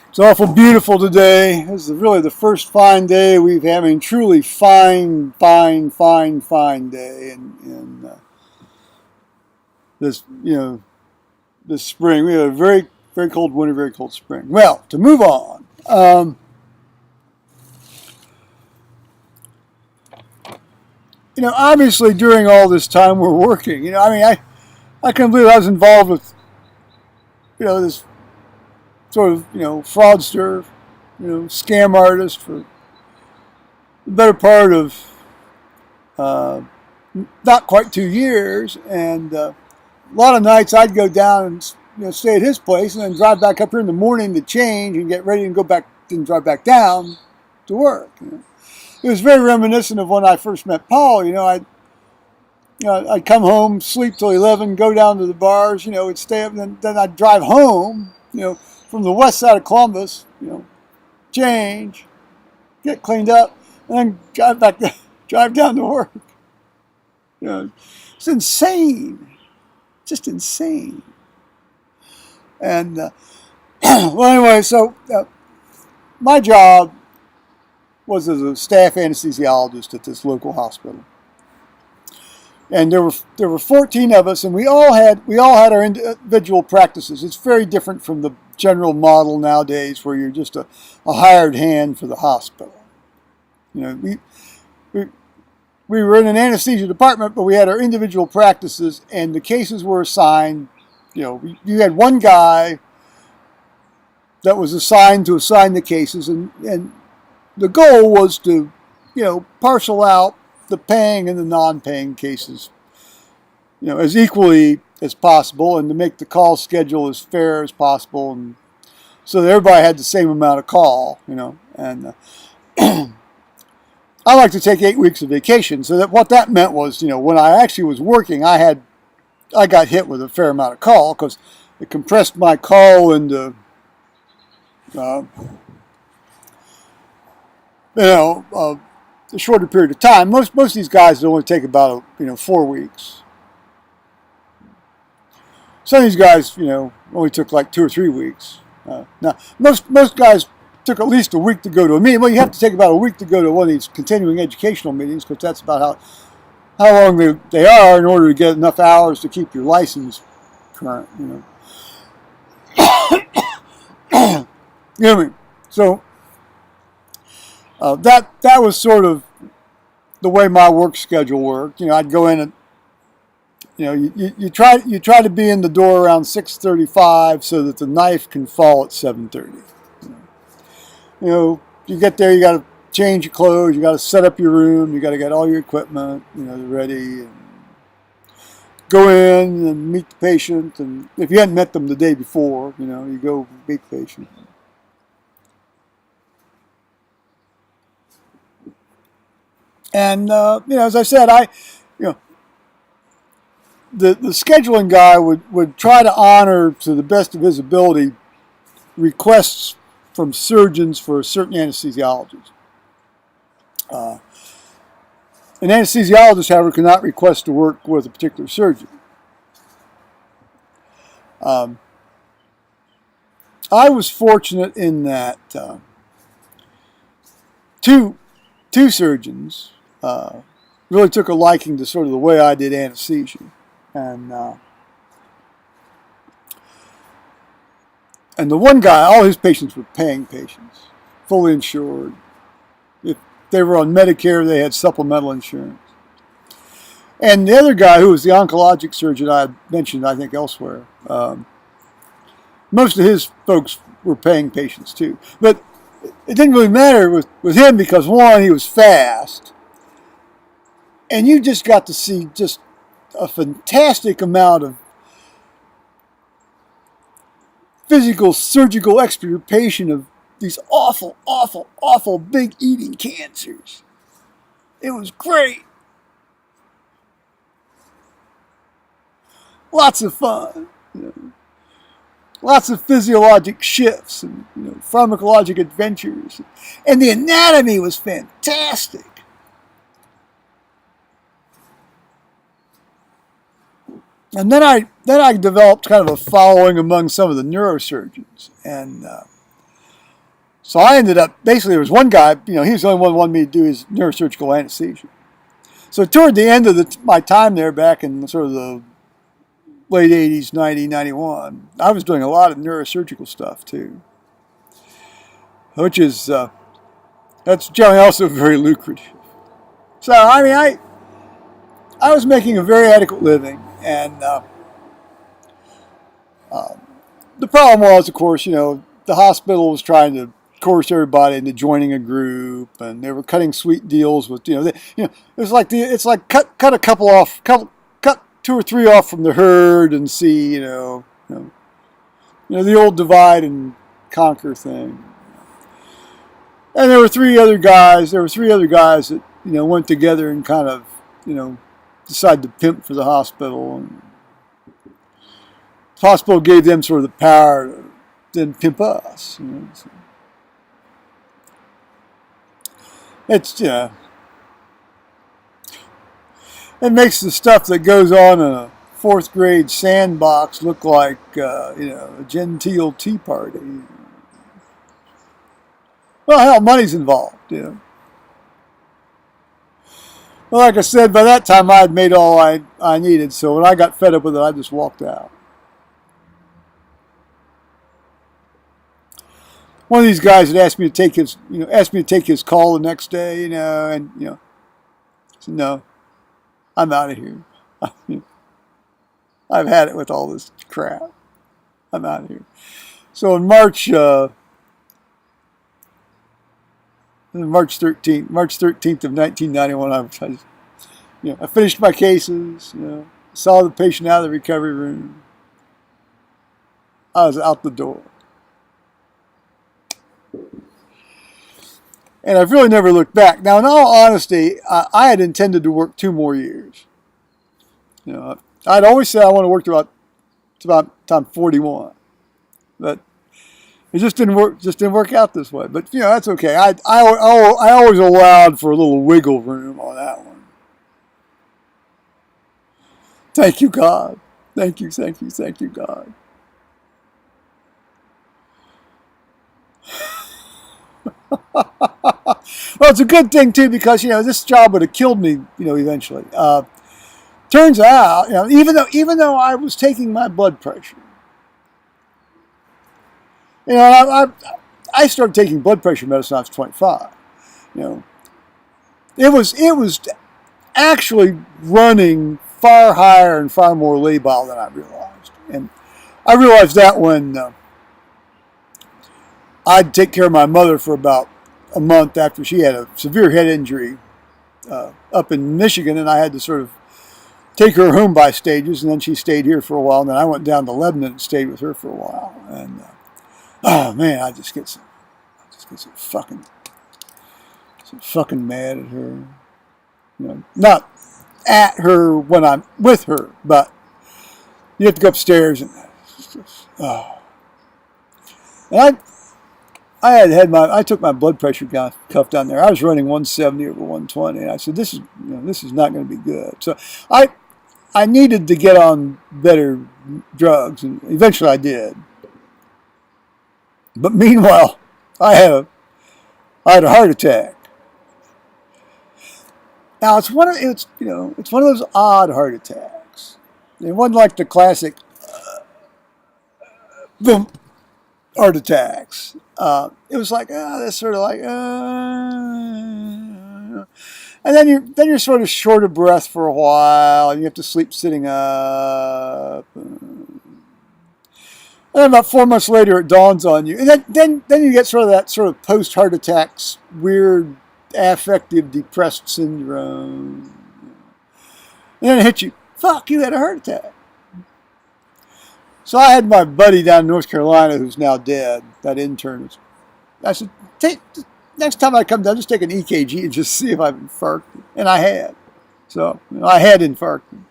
It's awful beautiful today. This is really the first fine day we've had. I mean, truly fine day in this, this spring. We had a very cold winter, very cold spring. Well, to move on. Obviously during all this time we're working. I couldn't believe I was involved with, this sort of, fraudster, scam artist for the better part of not quite 2 years. And a lot of nights I'd go down and stay at his place and then drive back up here in the morning to change and get ready and go back and drive back down to work. It was very reminiscent of when I first met Paul. I'd come home, sleep till 11, go down to the bars, would stay up, and then I'd drive home, from the west side of Columbus, change, get cleaned up, and then drive down to work. It's insane, just insane. And well, anyway, so my job was as a staff anesthesiologist at this local hospital. And there were 14 of us, and we all had our individual practices. It's very different from the general model nowadays, where you're just a hired hand for the hospital. We were in an anesthesia department, but we had our individual practices, and the cases were assigned. You had one guy that was assigned to assign the cases, and the goal was to, parcel out the paying and the non-paying cases, as equally as possible, and to make the call schedule as fair as possible, and so that everybody had the same amount of call, and I like to take 8 weeks of vacation, so that what that meant was, when I actually was working, I got hit with a fair amount of call, because it compressed my call into, a shorter period of time. Most of these guys only take about 4 weeks. Some of these guys only took like 2 or 3 weeks. Now most guys took at least a week to go to a meeting. Well, you have to take about a week to go to one of these continuing educational meetings, because that's about how long they are in order to get enough hours to keep your license current. So that was sort of the way my work schedule worked. I'd go in and you try to be in the door around 6:35 so that the knife can fall at 7:30. You get there, you got to change your clothes, you got to set up your room, you got to get all your equipment ready, and go in and meet the patient. And if you hadn't met them the day before, you go meet the patient. And as I said, the scheduling guy would try to honor, to the best of his ability, requests from surgeons for certain anesthesiologists. An anesthesiologist, however, cannot request to work with a particular surgeon. I was fortunate in that two surgeons really took a liking to sort of the way I did anesthesia, and the one guy, all his patients were paying patients, fully insured. If they were on Medicare, they had supplemental insurance. And the other guy, who was the oncologic surgeon I mentioned, I think elsewhere, most of his folks were paying patients too. But it didn't really matter with him, because one, he was fast, and you just got to see just a fantastic amount of physical, surgical extirpation of these awful big eating cancers. It was great. Lots of fun. Lots of physiologic shifts and pharmacologic adventures. And the anatomy was fantastic. And then I developed kind of a following among some of the neurosurgeons, and So I ended up, basically there was one guy, he was the only one who wanted me to do his neurosurgical anesthesia. So toward the end of my time there back in sort of the late 80s, 90, 91, I was doing a lot of neurosurgical stuff too, which is, that's generally also very lucrative. So, I was making a very adequate living, and the problem was, of course, the hospital was trying to coerce everybody into joining a group, and they were cutting sweet deals with, it was like cut a couple off, cut 2 or 3 off from the herd, and see, the old divide and conquer thing. And there were three other guys that went together and kind of decided to pimp for the hospital. And the hospital gave them sort of the power to then pimp us. So it's it makes the stuff that goes on in a 4th grade sandbox look like a genteel tea party. Well, hell, money's involved. Well, like I said, by that time I had made all I needed. So when I got fed up with it, I just walked out. One of these guys had asked me to take his call the next day, and I said, no, I'm out of here. I've had it with all this crap. I'm out of here. So in March 13th of 1991, I finished my cases, saw the patient out of the recovery room. I was out the door. And I've really never looked back. Now, in all honesty, I had intended to work 2 more years. I'd always said I want to work to about time 41. But it just didn't work out this way. But that's okay. I always allowed for a little wiggle room on that one. Thank you, God. Thank you, God. Well, it's a good thing too, because this job would have killed me, eventually. Turns out, even though I was taking my blood pressure, I started taking blood pressure medicine when I was 25. It was actually running far higher and far more labile than I realized, and I realized that when I'd take care of my mother for about a month after she had a severe head injury up in Michigan, and I had to sort of take her home by stages, and then she stayed here for a while, and then I went down to Lebanon and stayed with her for a while, and oh man, I just get so fucking mad at her. Not at her when I'm with her, but you have to go upstairs and and I took my blood pressure cuff down there. I was running 170 over 120, and I said, this is not going to be good. So I needed to get on better drugs, and eventually I did. But meanwhile, I had a heart attack. Now it's one of those odd heart attacks. It wasn't like the classic boom heart attacks. It was like that's sort of like and then you're sort of short of breath for a while, and you have to sleep sitting up. And then about 4 months later, it dawns on you, and then you get sort of that sort of post heart attacks weird affective depressed syndrome, and then it hits you. Fuck, you had a heart attack. So I had my buddy down in North Carolina who's now dead, that intern. I said, next time I come down, just take an EKG and just see if I've infarcted. And I had. So I had infarcted.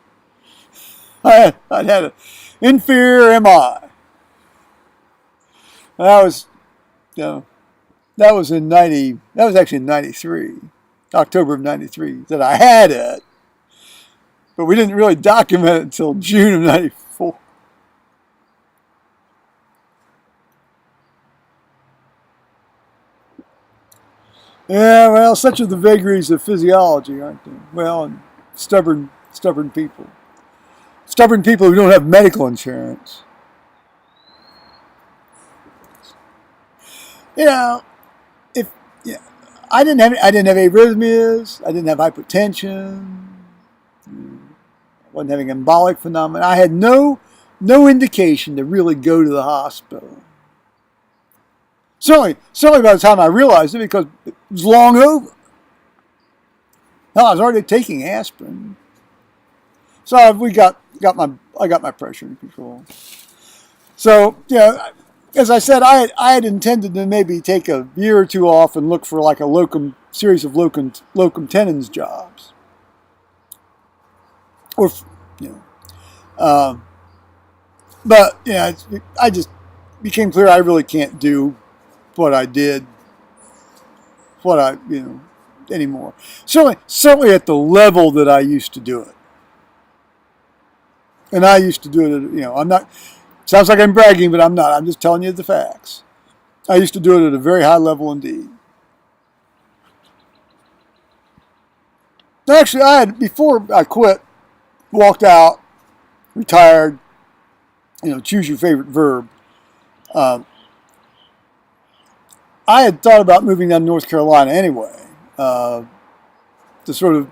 I'd had an inferior MI. That was actually in 93, October of 93, that I had it. But we didn't really document it until June of 94. Yeah, well, such are the vagaries of physiology, aren't they? Well, and stubborn people. Stubborn people who don't have medical insurance. You know, if yeah, I didn't have arrhythmias, I didn't have hypertension, I wasn't having embolic phenomena. I had no indication to really go to the hospital. Certainly by the time I realized it, because it was long over. Hell, I was already taking aspirin, so I got my pressure in control. So yeah, as I said, I had intended to maybe take a year or two off and look for like a series of locum tenens jobs, or you know, um, but yeah, I just became clear I really can't do what I did, what I anymore. Certainly at the level that I used to do it, and I used to do it. I'm not. Sounds like I'm bragging, but I'm not. I'm just telling you the facts. I used to do it at a very high level indeed. Actually, before I quit, walked out, retired. Choose your favorite verb. Um, I had thought about moving down to North Carolina anyway, to sort of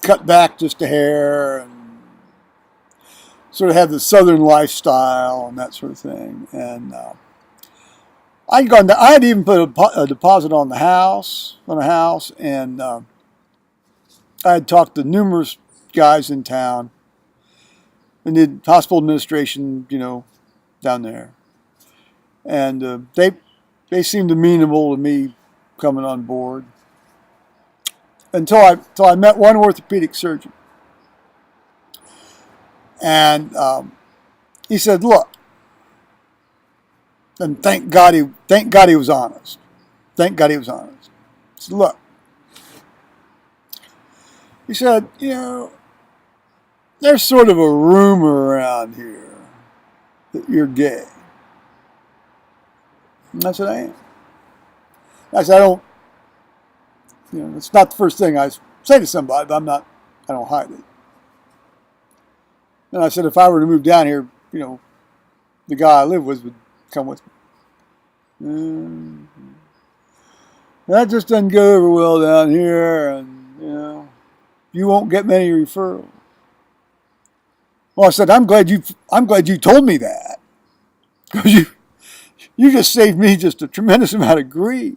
cut back just a hair and sort of have the southern lifestyle and that sort of thing. And I had even put a deposit on a house, and I had talked to numerous guys in town and did hospital administration, down there, and they seemed amenable to me coming on board until I met one orthopedic surgeon, and he said, "Look," and thank God he was honest. Thank God he was honest. He said, "Look," he said, there's sort of a rumor around here that you're gay." And I said, "I am." I said, "I don't, it's not the first thing I say to somebody, but I don't hide it." And I said, "If I were to move down here, the guy I live with would come with me." That just doesn't go over well down here, and, you won't get many referrals. Well, I said, I'm glad you told me that, because you just saved me just a tremendous amount of grief.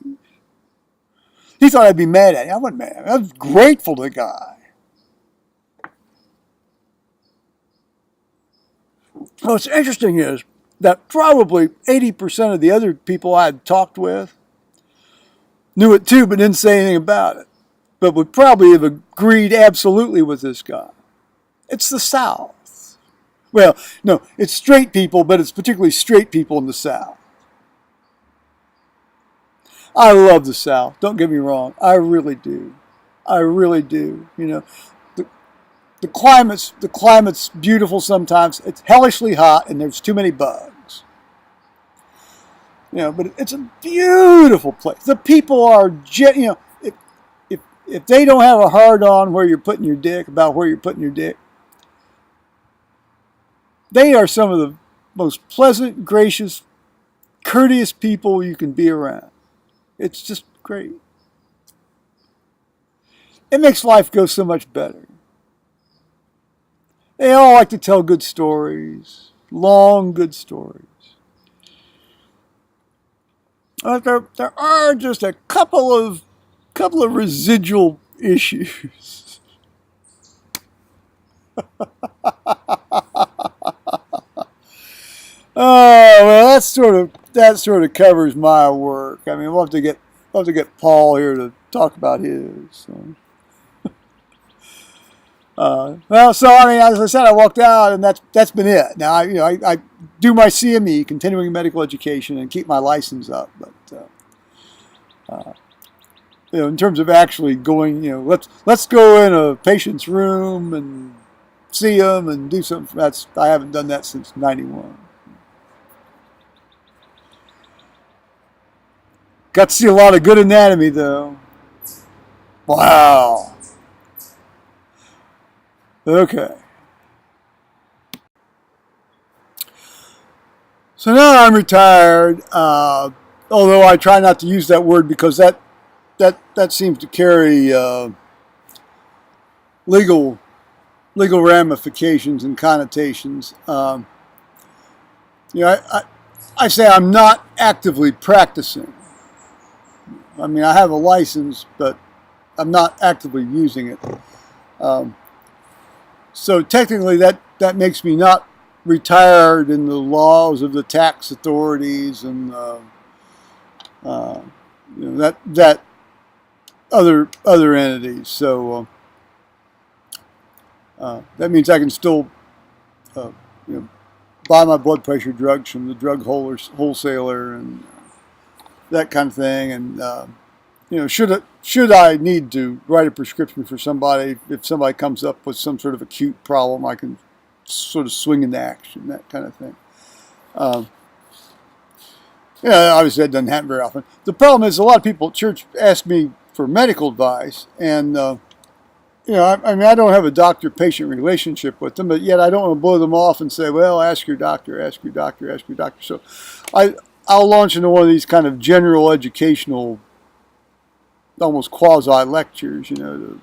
He thought I'd be mad at him. I wasn't mad at him. I was grateful to the guy. What's interesting is that probably 80% of the other people I had talked with knew it too, but didn't say anything about it, but would probably have agreed absolutely with this guy. It's the South. Well, no, it's straight people, but it's particularly straight people in the South. I love the South. Don't get me wrong. I really do. I really do. The climate's beautiful sometimes. It's hellishly hot, and there's too many bugs. But it's a beautiful place. The people are, if they don't have a hard on where you're putting your dick, they are some of the most pleasant, gracious, courteous people you can be around. It's just great. It makes life go so much better. They all like to tell good stories, long, good stories. But there are just a couple of residual issues. Oh well, that sort of covers my work. I mean, we'll have to get Paul here to talk about his. So. So I mean, as I said, I walked out, and that's been it. Now I do my CME, continuing medical education, and keep my license up. But in terms of actually going, let's go in a patient's room and see them and do something. I haven't done that since '91. Got to see a lot of good anatomy, though. Wow. Okay. So now I'm retired, although I try not to use that word because that seems to carry legal ramifications and connotations. I say I'm not actively practicing. I mean, I have a license, but I'm not actively using it. So technically, that makes me not retired in the laws of the tax authorities and that other entities. So that means I can still buy my blood pressure drugs from the drug wholesaler and that kind of thing. And should I need to write a prescription for somebody, if somebody comes up with some sort of acute problem, I can sort of swing into action, that kind of thing. Obviously that doesn't happen very often. The problem is a lot of people at church ask me for medical advice, and I mean, I don't have a doctor-patient relationship with them, but yet I don't want to blow them off and say, well, ask your doctor, ask your doctor, ask your doctor. So I'll launch into one of these kind of general educational, almost quasi-lectures, and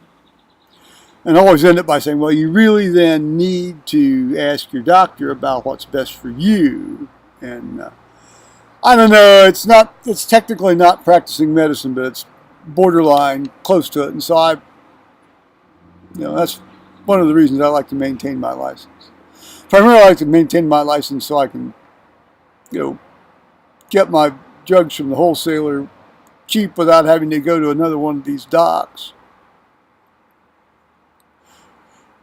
always end up by saying, well, you really then need to ask your doctor about what's best for you. And I don't know, it's technically not practicing medicine, but it's borderline close to it. And so that's one of the reasons I like to maintain my license. Primarily I like to maintain my license so I can, get my drugs from the wholesaler cheap without having to go to another one of these docs.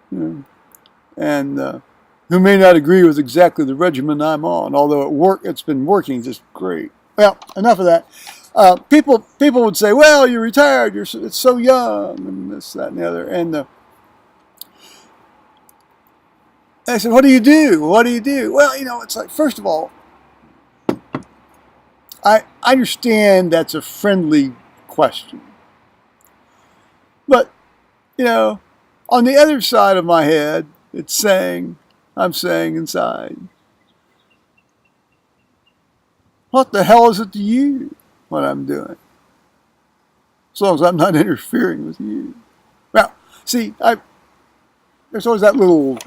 And who may not agree with exactly the regimen I'm on, although it's been working just great. Well, enough of that. People would say, well, you're retired, it's so young, and this, that, and the other. And I said, what do you do? What do you do? Well, it's like, first of all, I understand that's a friendly question. But, on the other side of my head, I'm saying inside, what the hell is it to you, what I'm doing? As long as I'm not interfering with you. Well, see, there's always that little,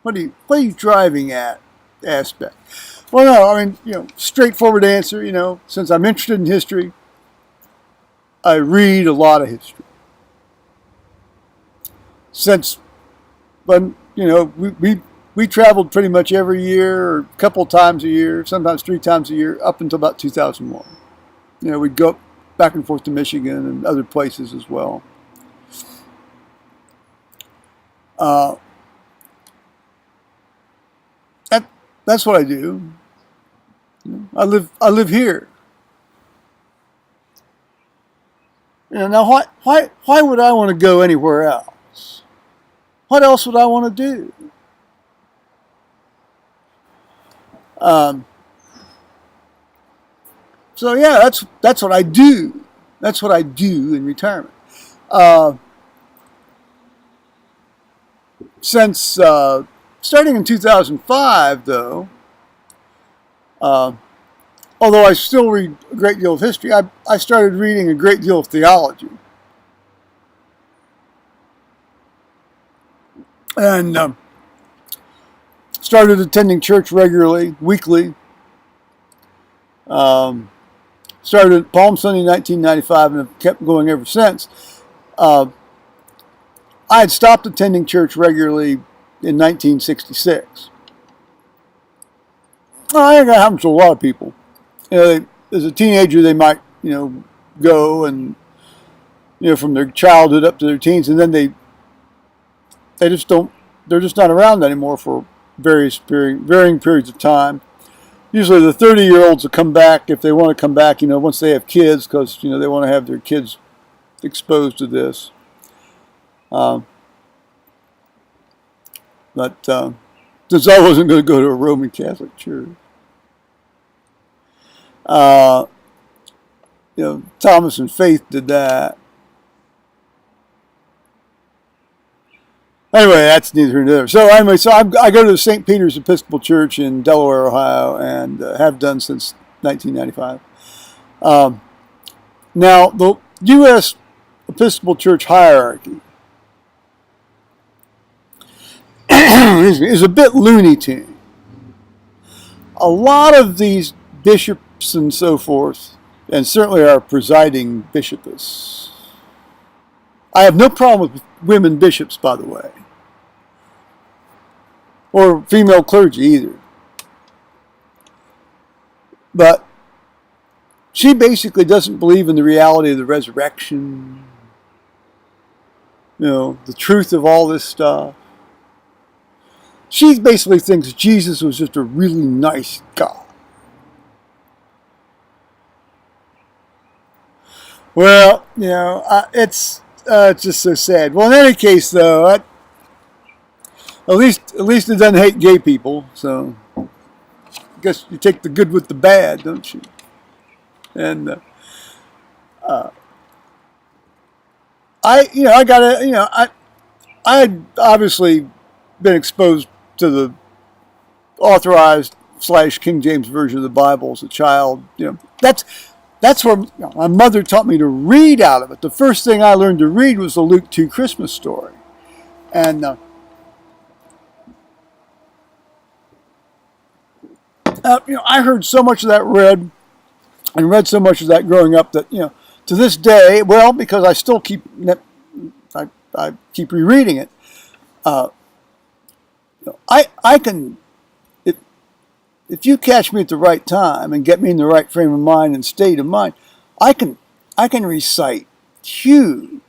what are you driving at aspect. Well, no, I mean, straightforward answer, since I'm interested in history, I read a lot of history. Since, but we traveled pretty much every year, or a couple times a year, sometimes 3 times a year, up until about 2001. We'd go back and forth to Michigan and other places as well. That's what I do. I live here. Now why would I want to go anywhere else? What else would I want to do? So yeah, that's what I do. That's what I do in retirement. Since starting in 2005, though, although I still read a great deal of history, I started reading a great deal of theology. And started attending church regularly, weekly. Started at Palm Sunday 1995 and have kept going ever since. I had stopped attending church regularly in 1966. I think that happens to a lot of people. As a teenager, they might, go and, from their childhood up to their teens, and then they just don't, they're just not around anymore for varying periods of time. Usually the 30-year-olds will come back if they want to come back, once they have kids, because, they want to have their kids exposed to this. But since I wasn't going to go to a Roman Catholic church, Thomas and Faith did that. Anyway, that's neither here nor there. So anyway, I go to the St. Peter's Episcopal Church in Delaware, Ohio, and have done since 1995. Now, the U.S. Episcopal Church hierarchy is a bit Looney Tune. A lot of these bishops and so forth, and certainly our presiding bishopess. I have no problem with women bishops, by the way, or female clergy either. But she basically doesn't believe in the reality of the resurrection, the truth of all this stuff. She basically thinks Jesus was just a really nice guy. Well, it's just so sad. Well, in any case, though, at least it doesn't hate gay people. So I guess you take the good with the bad, don't you? And I had obviously been exposed to the authorized / King James version of the Bible as a child. That's where my mother taught me to read out of it. The first thing I learned to read was the Luke 2 Christmas story. And I heard so much of that read so much of that growing up that, to this day, well, because I still keep rereading it, I can, if you catch me at the right time and get me in the right frame of mind and state of mind, I can recite huge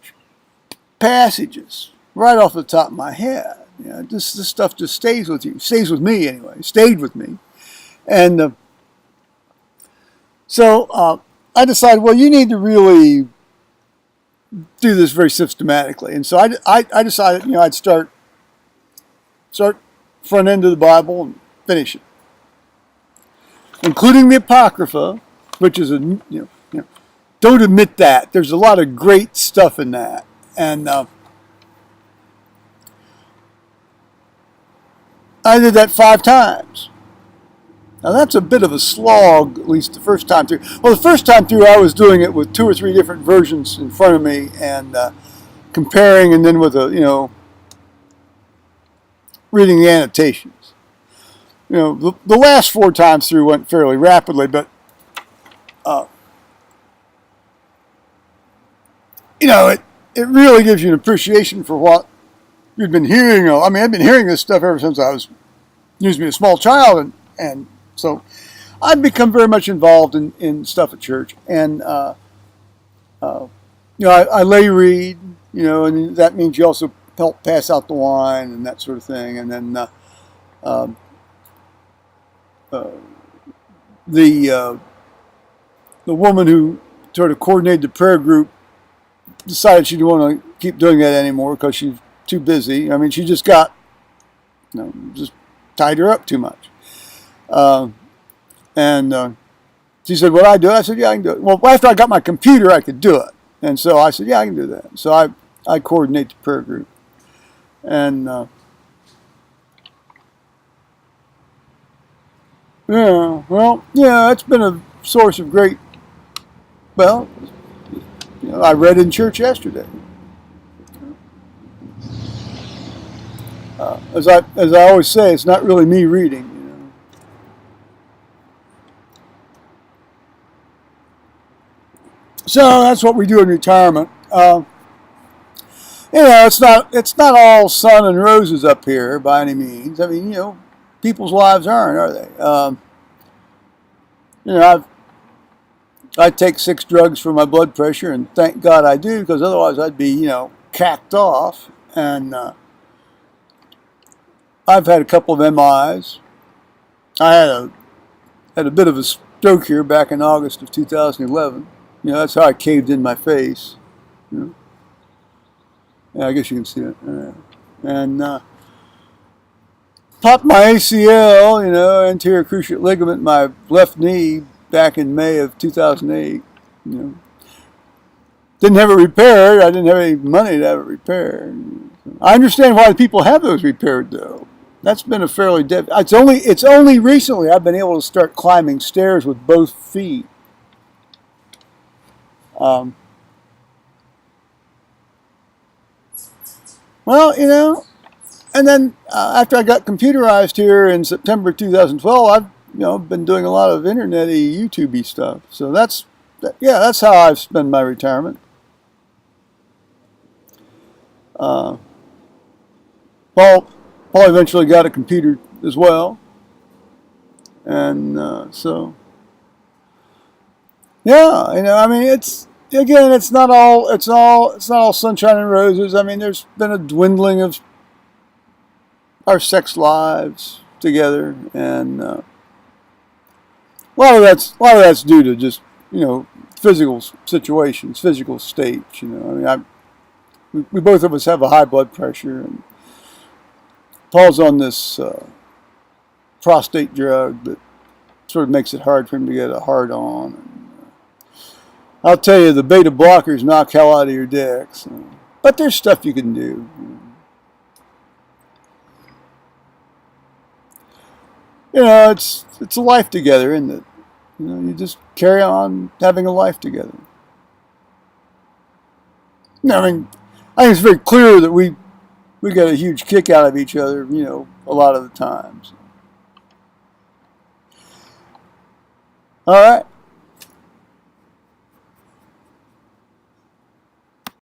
passages right off the top of my head. This stuff just stays with you. Stays with me anyway. Stayed with me. And so I decided, well, you need to really do this very systematically. And so I decided, I'd start front end of the Bible and finish it, including the Apocrypha, which is don't admit that. There's a lot of great stuff in that. And I did that 5 times. Now that's a bit of a slog, at least the first time through. Well, the first time through I was doing it with 2 or 3 different versions in front of me and comparing, and then with reading the annotations. The last 4 times through went fairly rapidly, but it really gives you an appreciation for what you've been hearing. I've been hearing this stuff ever since I was a small child, and so I've become very much involved in stuff at church, and I lay read, and that means you also help pass out the wine and that sort of thing, and then the woman who sort of coordinated the prayer group decided she didn't want to keep doing that anymore because she's too busy. She just got, just tied her up too much. And she said, "Would I do it?" I said, "Yeah, I can do it." Well, after I got my computer, I could do it. And so I said, "Yeah, I can do that." So I coordinate the prayer group. And it's been a source of great, I read in church yesterday. As I always say, it's not really me reading. So that's what we do in retirement. It's not all sun and roses up here by any means. People's lives aren't, are they? I take 6 drugs for my blood pressure, and thank God I do, because otherwise I'd be, cacked off. And I've had a couple of MIs. I had a bit of a stroke here back in August of 2011. That's how I caved in my face. Yeah, I guess you can see it. And popped my ACL, anterior cruciate ligament, my left knee, back in May of 2008. You know, didn't have it repaired. I didn't have any money to have it repaired. I understand why people have those repaired, though. That's been a fairly it's only recently I've been able to start climbing stairs with both feet. Um, well, you know, and then after I got computerized here in September 2012, I've been doing a lot of internet-y, YouTube-y stuff. So that's how I've spent my retirement. Paul eventually got a computer as well, and so yeah, I mean, it's not all sunshine and roses. I mean, there's been a dwindling of our sex lives together, and a lot of that's due to just physical situations, physical states. I mean, we both of us have a high blood pressure, and Paul's on this prostate drug that sort of makes it hard for him to get a hard on. And, I'll tell you, the beta blockers knock hell out of your dick. So. But there's stuff you can do. It's a life together, isn't it? You just carry on having a life together. I mean, I think it's very clear that we get a huge kick out of each other, a lot of the times. All right.